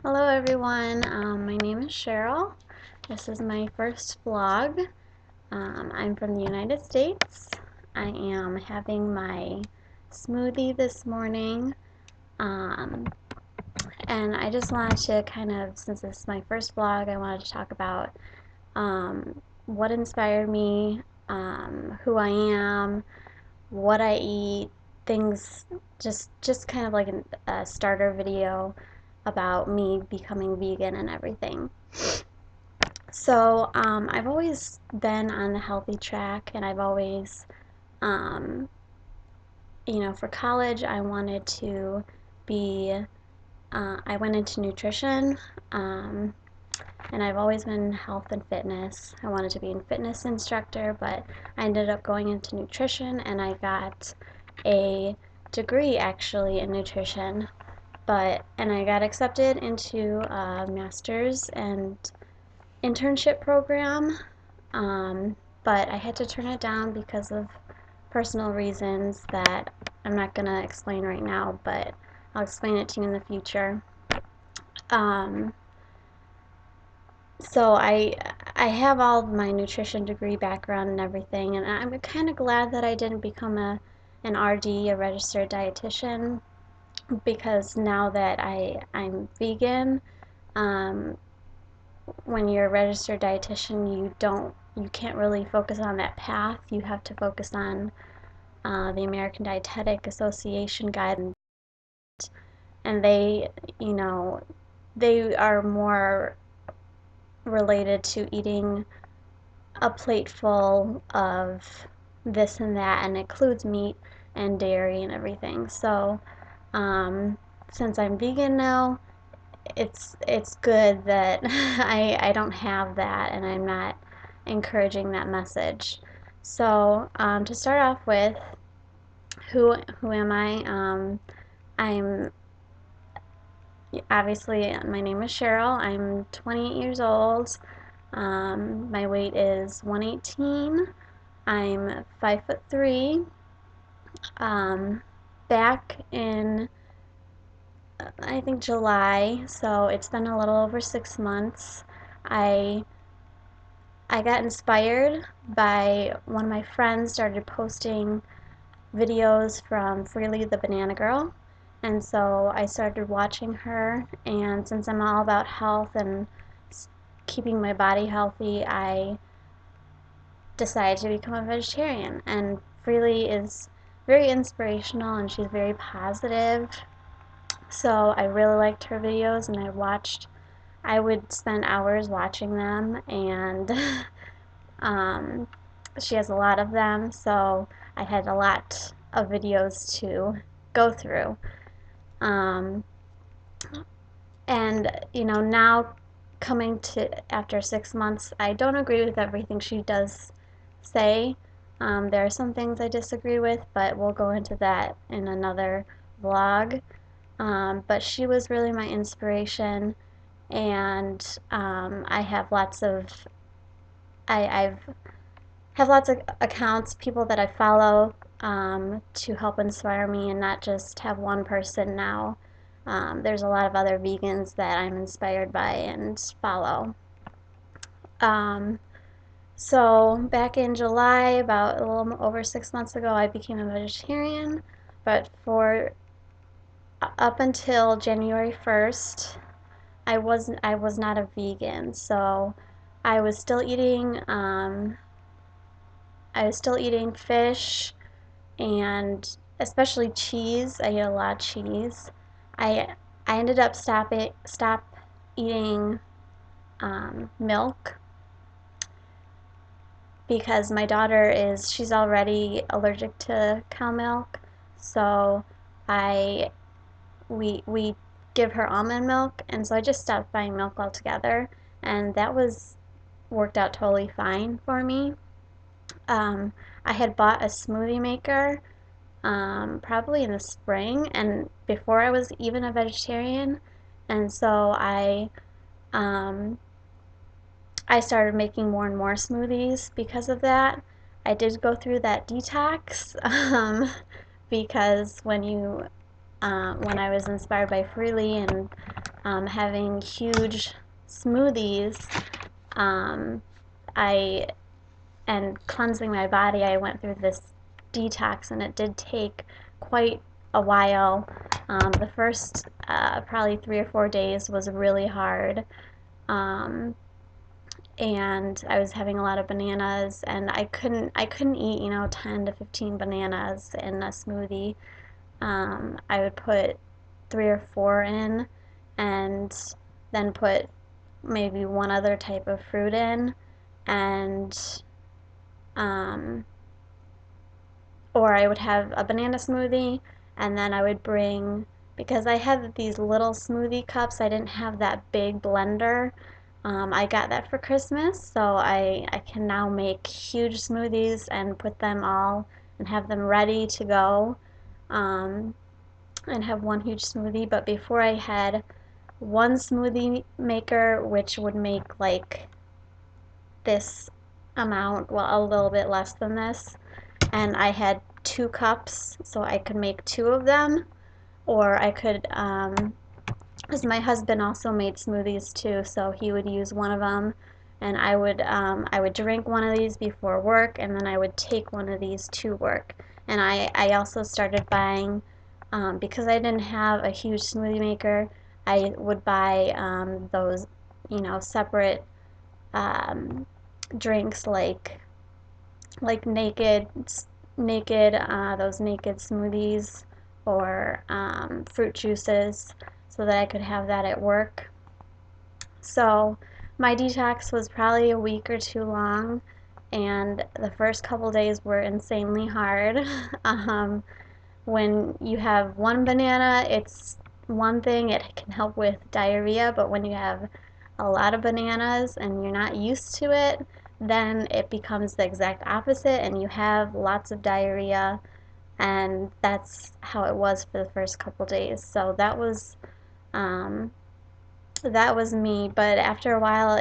Hello everyone, my name is Cheryl. This is my first vlog. I'm from the United States. I am having my smoothie this morning, and I just wanted to since this is my first vlog, I wanted to talk about what inspired me, who I am, what I eat, things, just kind of like a starter video about me becoming vegan and everything. So I've always been on the healthy track, and I've always, um, for college, I wanted to be, I went into nutrition, um, and I've always been in health and fitness. I wanted to be a fitness instructor, but I ended up going into nutrition, and I got a degree actually in nutrition, and I got accepted into a master's and internship program, but I had to turn it down because of personal reasons that I'm not going to explain right now, but I'll explain it to you in the future. Um, so I have all of my nutrition degree background and everything, and I'm kind of glad that I didn't become an RD, a registered dietitian, because now that I'm vegan, um, when you're a registered dietitian, you can't really focus on that path. You have to focus on the American Dietetic Association guidelines, and you know, they are more related to eating a plate full of this and that, and includes meat and dairy and everything. So, since I'm vegan now, it's good that I don't have that, and I'm not encouraging that message. So to start off with, who am I? I'm obviously, my name is Cheryl. I'm 28 years old. My weight is 118. I'm 5'3". Back in I think July, so it's been a little over 6 months. I I got inspired by one of my friends started posting videos from Freely the Banana Girl, and so I started watching her, and since I'm all about health and keeping my body healthy, I decided to become a vegetarian. And Freely is very inspirational, and she's very positive, so I really liked her videos, and I would spend hours watching them, and um, she has a lot of them, so I had a lot of videos to go through. Um, and now, coming to after 6 months, I don't agree with everything she does say. There are some things I disagree with, but we'll go into that in another vlog. But she was really my inspiration, and I have lots of I've have lots of accounts, people that I follow, to help inspire me, and not just have one person now. There's a lot of other vegans that I'm inspired by and follow. Um, so back in July, about a little over 6 months ago, I became a vegetarian, but for up until January 1st, I was not a vegan, so I was still eating fish, and especially cheese. I eat a lot of cheese. I I ended up stop eating milk, because my daughter she's already allergic to cow milk, so I we give her almond milk, and so I just stopped buying milk altogether, and that was worked out totally fine for me. Um, I had bought a smoothie maker, probably in the spring, and before I was even a vegetarian, and so um, I started making more and more smoothies because of that. I did go through that detox, because when I was inspired by Freely and having huge smoothies, um, I and cleansing my body, I went through this detox, and it did take quite a while. The first probably 3 or 4 days was really hard, um, and I was having a lot of bananas, and I couldn't eat 10 to 15 bananas in a smoothie. I would put 3 or 4 in, and then put maybe one other type of fruit in, and um, or I would have a banana smoothie, and then I would bring, because I had these little smoothie cups, I didn't have that big blender. I got that for Christmas, so I can now make huge smoothies and put them all and have them ready to go, um, and have one huge smoothie. But before, I had one smoothie maker, which would make like this amount, well, a little bit less than this, and I had 2 cups, so I could make 2 of them, or I could, because my husband also made smoothies too, so he would use one of them, and I would drink one of these before work, and then I would take one of these to work. And I also started buying, because I didn't have a huge smoothie maker, I would buy those, separate um, drinks like those naked smoothies, or fruit juices, so that I could have that at work. So my detox was probably a week or 2 long, and the first couple days were insanely hard. um, when you have one banana, it's one thing, it can help with diarrhea, but when you have a lot of bananas and you're not used to it, then it becomes the exact opposite, and you have lots of diarrhea, and that's how it was for the first couple days. So um, that was me. But after a while,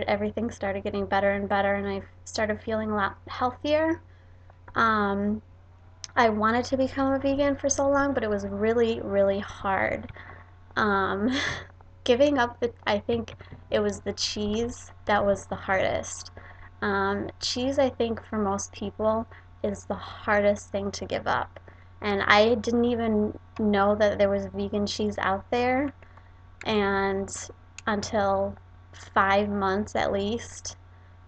everything started getting better and better, and I started feeling a lot healthier. Um, I wanted to become a vegan for so long, but it was really, really hard. Um, giving up I think it was the cheese that was the hardest. Cheese, I think, for most people is the hardest thing to give up. And I didn't even know that there was vegan cheese out there, and until 5 months at least.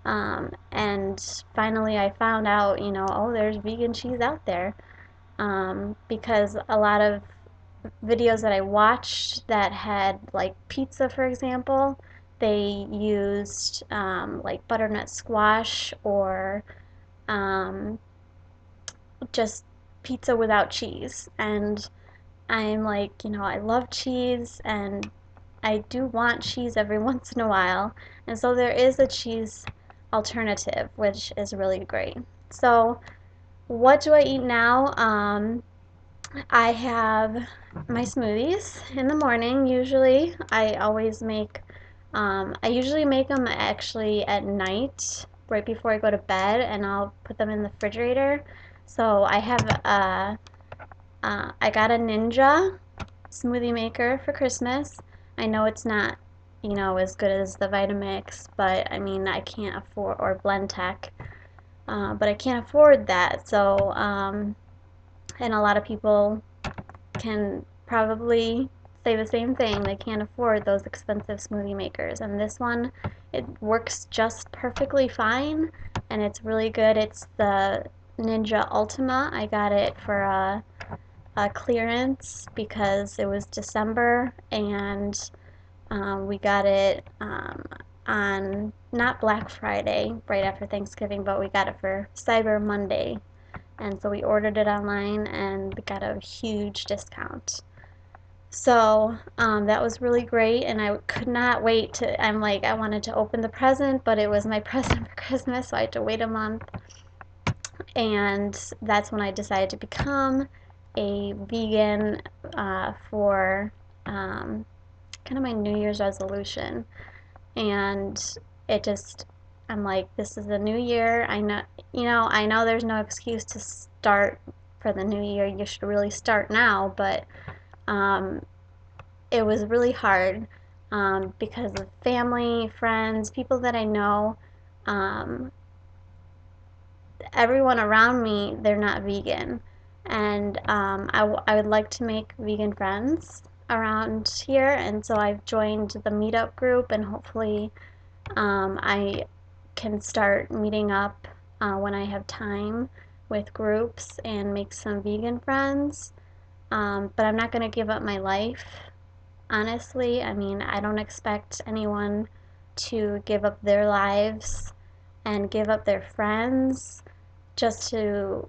And finally I found out, oh, there's vegan cheese out there. Because a lot of videos that I watched that had like pizza, for example, they used like butternut squash, or um, just pizza without cheese. And I'm like, I love cheese, and I do want cheese every once in a while. And so there is a cheese alternative, which is really great. So, what do I eat now? I have my smoothies in the morning. Usually, I usually make them actually at night, right before I go to bed, and I'll put them in the refrigerator. So I got a Ninja smoothie maker for Christmas. I know it's not, as good as the Vitamix, but I mean, I can't afford, or Blendtec, but I can't afford that. So, and a lot of people can probably say the same thing. They can't afford those expensive smoothie makers. And this one, it works just perfectly fine, and it's really good. It's the Ninja Ultima. I got it for a clearance because it was December, and we got it on not Black Friday, right after Thanksgiving, but we got it for Cyber Monday. And so we ordered it online and got a huge discount. So that was really great, and I could not wait I'm like, I wanted to open the present, but it was my present for Christmas, so I had to wait a month. And that's when I decided to become a vegan, for kind of my New Year's resolution. And it just, I'm like, this is the new year. I know there's no excuse to start for the new year. You should really start now, but um, it was really hard because of family, friends, people that I know. Um, Everyone around me, they're not vegan. And I would like to make vegan friends around here. And so I've joined the meetup group, and hopefully I can start meeting up when I have time with groups and make some vegan friends. But I'm not going to give up my life, honestly. I mean, I don't expect anyone to give up their lives and give up their friends just to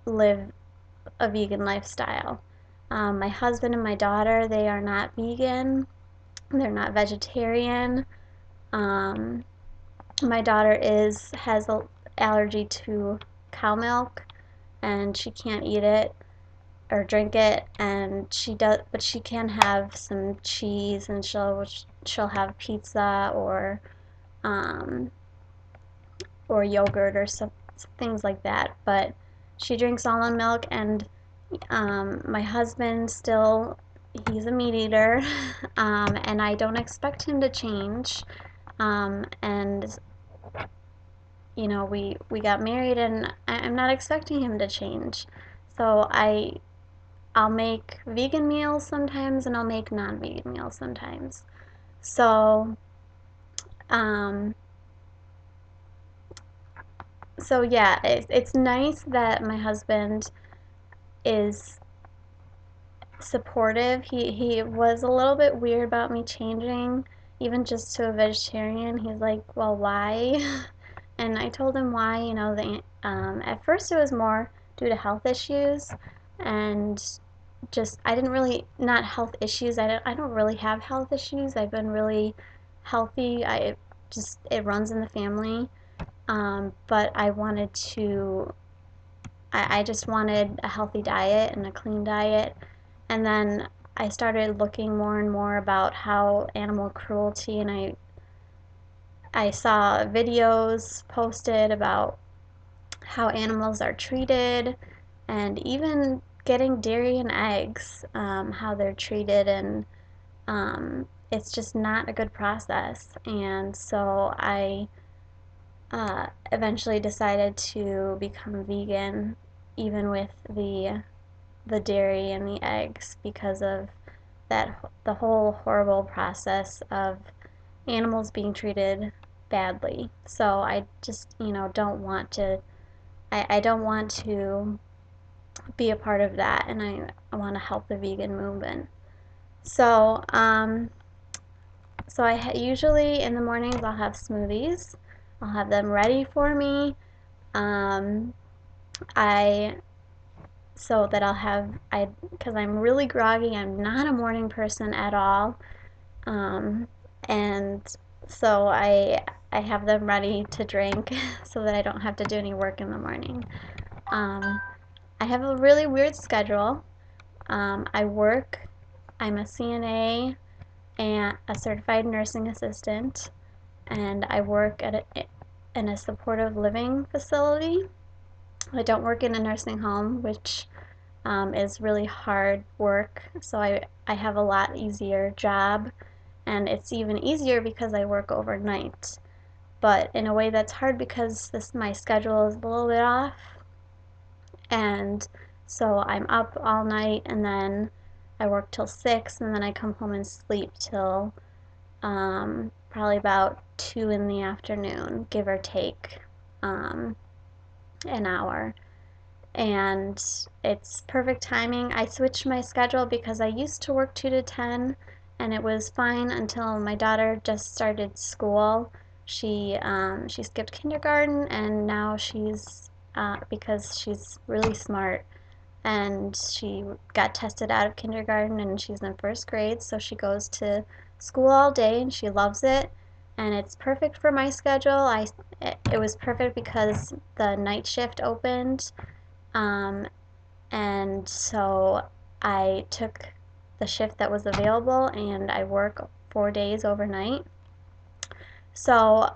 live a vegan lifestyle. My husband and my daughter, they are not vegan. They're not vegetarian. Um, my daughter has an allergy to cow milk, and she can't eat it or drink it, and but she can have some cheese, and she'll have pizza um, or yogurt or some things like that. But she drinks almond milk, and my husband still, he's a meat eater, and I don't expect him to change. And we got married, and I'm not expecting him to change. So I'll make vegan meals sometimes, and I'll make non-vegan meals sometimes. So um, so yeah, it's nice that my husband is supportive. He was a little bit weird about me changing, even just to a vegetarian. He's like, "Well, why?" And I told him why. At first it was more due to health issues, and just I didn't really, not health issues. I don't really have health issues. I've been really healthy. It runs in the family. But I just wanted a healthy diet and a clean diet. And then I started looking more and more about how animal cruelty, and I saw videos posted about how animals are treated, and even getting dairy and eggs, how they're treated, and it's just not a good process. And so I eventually decided to become vegan, even with the dairy and the eggs, because of the whole horrible process of animals being treated badly. So I just, don't want to, I don't want to be a part of that, and I want to help the vegan movement. So, usually in the mornings I'll have smoothies. I'll have them ready for me. Um, I so that I'll have I because I'm really groggy. I'm not a morning person at all. Um, and so I have them ready to drink so that I don't have to do any work in the morning. Um, I have a really weird schedule. I work, I'm a CNA and a certified nursing assistant, and I work in a supportive living facility. I don't work in a nursing home, which is really hard work, so I have a lot easier job, and it's even easier because I work overnight. But in a way that's hard because my schedule is a little bit off, and so I'm up all night, and then I work till 6, and then I come home and sleep till probably about 2 in the afternoon, give or take an hour. And it's perfect timing. I switched my schedule because I used to work 2 to 10, and it was fine until my daughter just started school. She skipped kindergarten, and now because she's really smart, and she got tested out of kindergarten, and she's in first grade, so she goes to school all day, and she loves it, and it's perfect for my schedule. It was perfect because the night shift opened, um, and so I took the shift that was available, and I work 4 days overnight. So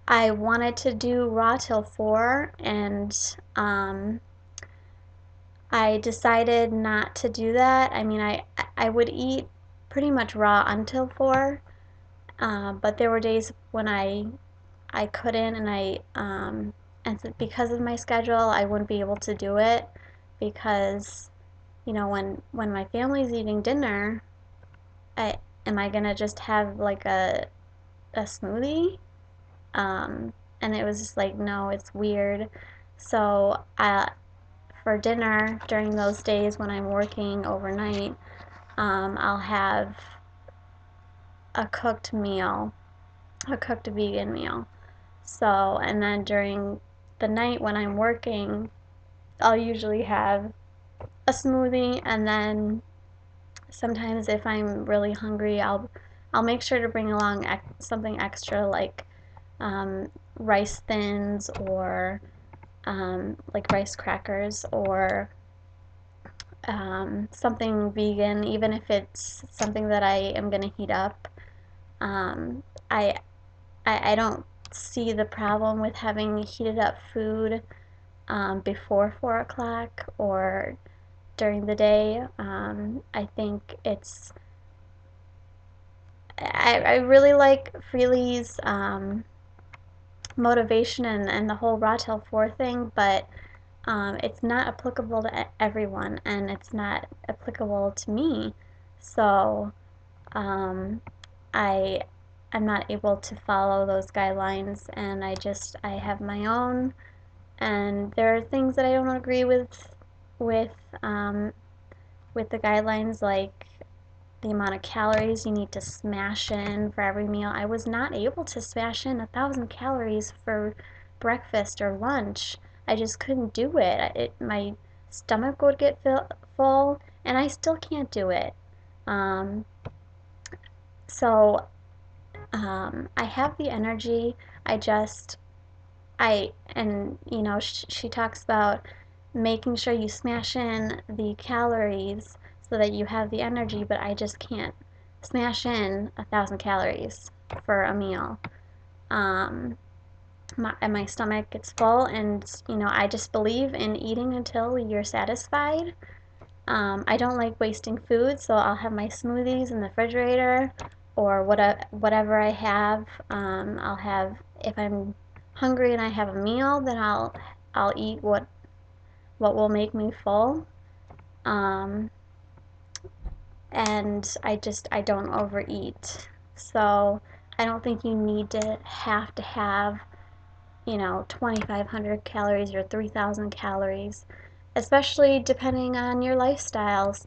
I wanted to do raw till 4, and I decided not to do that. I mean, I would eat pretty much raw until 4, but there were days when I couldn't, and because of my schedule, I wouldn't be able to do it because, when my family's eating dinner, I am I gonna just have like a smoothie? And it was just like, no, it's weird. So for dinner during those days when I'm working overnight, I'll have a cooked meal, a cooked vegan meal. So, and then during the night when I'm working, I'll usually have a smoothie, and then sometimes if I'm really hungry, I'll make sure to bring along something extra like rice thins or like rice crackers or something vegan, even if it's something that I am going to heat up. Um, I, I don't see the problem with having heated up food before 4 o'clock or during the day. I think I really like Freely's motivation and the whole Raw Till 4 thing, but it's not applicable to everyone, and it's not applicable to me. So um, I I'm not able to follow those guidelines, and I have my own, and there are things that I don't agree with um, with the guidelines, like the amount of calories you need to smash in for every meal. I was not able to smash in 1,000 calories for breakfast or lunch. I just couldn't do it. My stomach would get full, and I still can't do it. Um, so I have the energy. I just and she talks about making sure you smash in the calories so that you have the energy, but I just can't smash in 1,000 calories for a meal. um, and my stomach gets full, and I just believe in eating until you're satisfied. I don't like wasting food, so I'll have my smoothies in the refrigerator, or whatever I have. I'll have, if I'm hungry and I have a meal, then I'll eat what will make me full. Um, and I don't overeat. So I don't think you need to have 2,500 calories or 3,000 calories, especially depending on your lifestyles.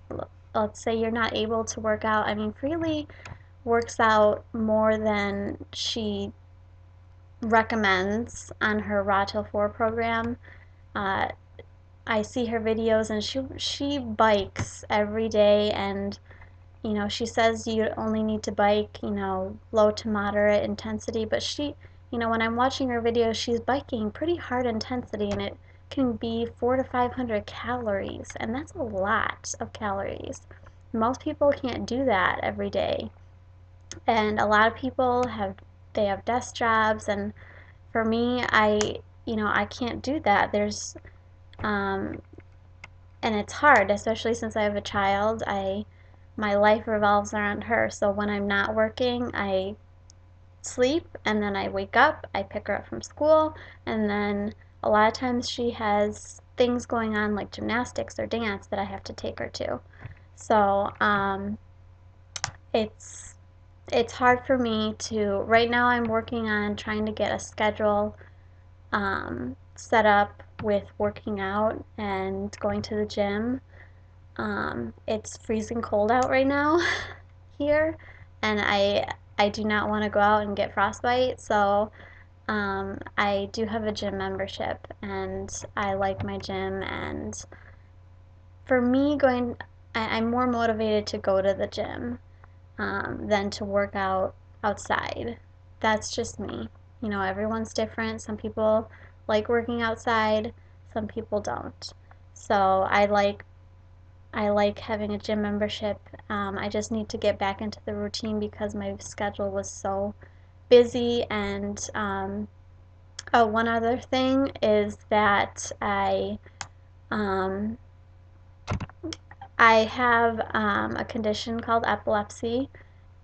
Let's say you're not able to work out. I mean, Freely works out more than she recommends on her Raw Till 4 program. Uh, I see her videos, and she bikes every day, and she says you only need to bike, low to moderate intensity, but when I'm watching her videos, she's biking pretty hard intensity, and it can be 400 to 500 calories, and that's a lot of calories. Most people can't do that every day, and a lot of people have desk jobs, and for me, I can't do that. Um, and it's hard, especially since I have a child. My life revolves around her. So when I'm not working, I sleep, and then I wake up, I pick her up from school, and then a lot of times she has things going on like gymnastics or dance that I have to take her to. So it's it's hard for me to. Right now, I'm working on trying to get a schedule set up with working out and going to the gym. It's freezing cold out right now here, and I do not want to go out and get frostbite, so I do have a gym membership, and I like my gym, and for me, I'm more motivated to go to the gym than to work out outside. That's just me. Everyone's different. Some people like working outside, some people don't. So I like having a gym membership. I just need to get back into the routine because my schedule was so busy. And one other thing is that um, I have a condition called epilepsy,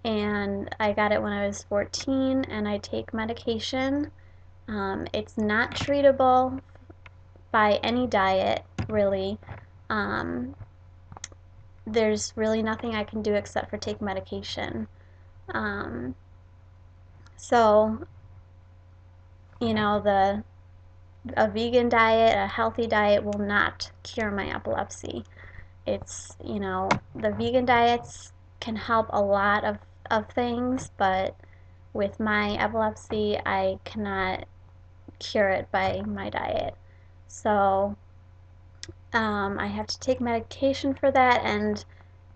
and I got it when I was 14, and I take medication. It's not treatable by any diet, really. Um, there's really nothing I can do except for take medication. Um, so, a vegan diet, a healthy diet will not cure my epilepsy. The vegan diets can help a lot of things, but with my epilepsy, I cannot cure it by my diet. So I have to take medication for that, and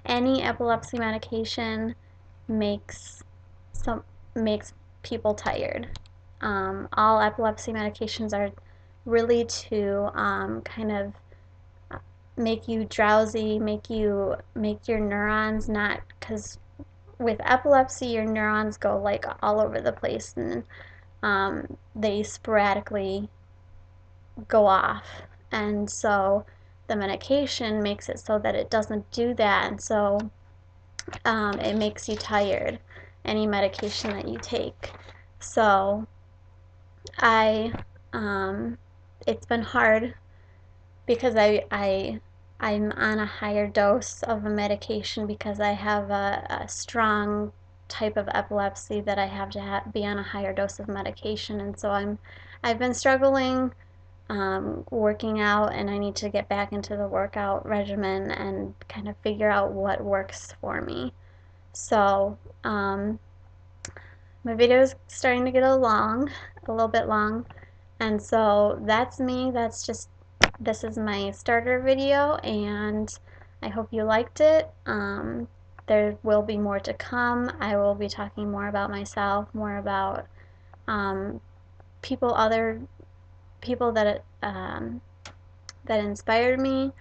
any epilepsy medication makes some makes people tired. All epilepsy medications are really to kind of make you drowsy, make your neurons not, because with epilepsy your neurons go like all over the place, and they sporadically go off, and so the medication makes it so that it doesn't do that, and so it makes you tired, any medication that you take. So I it's been hard because I'm on a higher dose of a medication because I have a strong type of epilepsy that I have to be on a higher dose of medication, and so I've been struggling working out, and I need to get back into the workout regimen and kind of figure out what works for me. So my video is starting to get a little bit long, and so that's me. This is my starter video, and I hope you liked it. There will be more to come. I will be talking more about myself, more about um, other people that inspired me,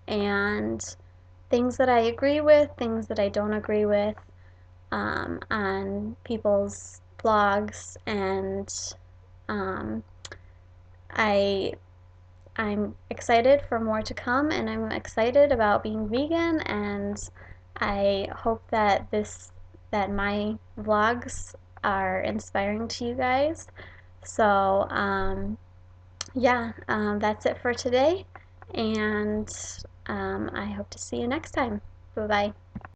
and things that I agree with, things that I don't agree with, on people's blogs, and um, I I'm excited for more to come, and I'm excited about being vegan, and I hope that my vlogs are inspiring to you guys. So yeah, that's it for today, and I hope to see you next time. Bye bye.